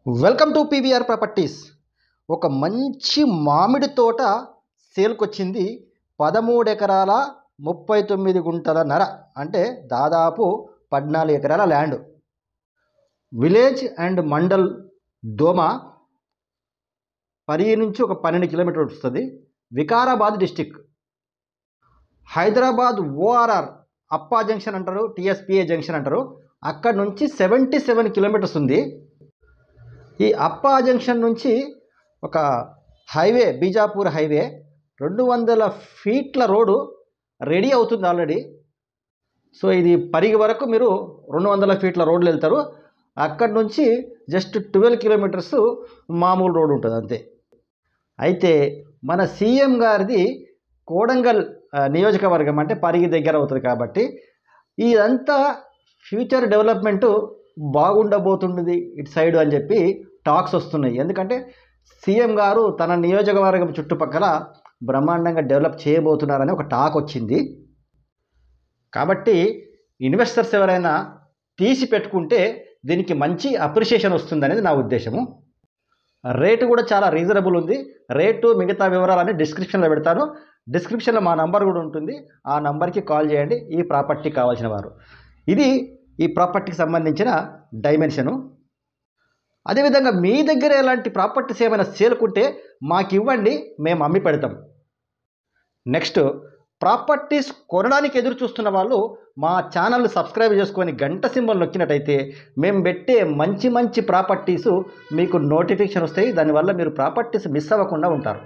Welcome to PVR properties. ఒక మంచి మామిడి తోట సేల్కొచ్చింది. 13 ఎకరాల 39 గుంటల నర, అంటే దాదాపు 14 ఎకరాల ల్యాండ్. విలేజ్ అండ్ మండల్ దోమ, పరి నుంచి ఒక 12 కిలోమీటర్లు వస్తుంది. వికారాబాద్ డిస్టిక్. హైదరాబాద్ ఓఆర్ఆర్ అప్పా జంక్షన్ అంటారు, టీఎస్పీఏ జంక్షన్ అంటారు, అక్కడ నుంచి 77 కిలోమీటర్స్ ఉంది. ఈ అప్పా జంక్షన్ నుంచి ఒక హైవే, బీజాపూర్ హైవే 200 ఫీట్ల రోడ్డు రెడీ అవుతుంది ఆల్రెడీ. సో ఇది పరిగి వరకు మీరు 200 ఫీట్ల రోడ్లు వెళ్తారు. అక్కడి నుంచి జస్ట్ 12 కిలోమీటర్స్ మామూలు రోడ్డు ఉంటుంది అంతే. అయితే మన సీఎం గారిది కోడంగల్ నియోజకవర్గం, అంటే పరిగి దగ్గర అవుతుంది కాబట్టి ఇదంతా ఫ్యూచర్ డెవలప్మెంటు బాగుండబోతుంటుంది ఇటు సైడు అని చెప్పి టాక్స్ వస్తున్నాయి. ఎందుకంటే సీఎం గారు తన నియోజకవర్గం చుట్టుపక్కల బ్రహ్మాండంగా డెవలప్ చేయబోతున్నారని ఒక టాక్ వచ్చింది. కాబట్టి ఇన్వెస్టర్స్ ఎవరైనా తీసి పెట్టుకుంటే దీనికి మంచి అప్రిషియేషన్ వస్తుంది అనేది నా ఉద్దేశము. రేటు కూడా చాలా రీజనబుల్ ఉంది. రేటు మిగతా వివరాలన్నీ డిస్క్రిప్షన్లో పెడతాను. డిస్క్రిప్షన్లో మా నంబర్ కూడా ఉంటుంది. ఆ నంబర్కి కాల్ చేయండి ఈ ప్రాపర్టీ కావాల్సిన వారు. ఇది ఈ ప్రాపర్టీకి సంబంధించిన డైమెన్షను. అదేవిధంగా మీ దగ్గర ఎలాంటి ప్రాపర్టీస్ ఏమైనా సేల్కుంటే మాకు ఇవ్వండి, మేము అమ్మి పెడతాం. నెక్స్ట్, ప్రాపర్టీస్ కొనడానికి ఎదురు చూస్తున్న వాళ్ళు మా ఛానల్ సబ్స్క్రైబ్ చేసుకొని గంట సింబల్ నొక్కినట్టయితే మేము పెట్టే మంచి మంచి ప్రాపర్టీసు మీకు నోటిఫికేషన్ వస్తాయి. దానివల్ల మీరు ప్రాపర్టీస్ మిస్ అవ్వకుండా ఉంటారు.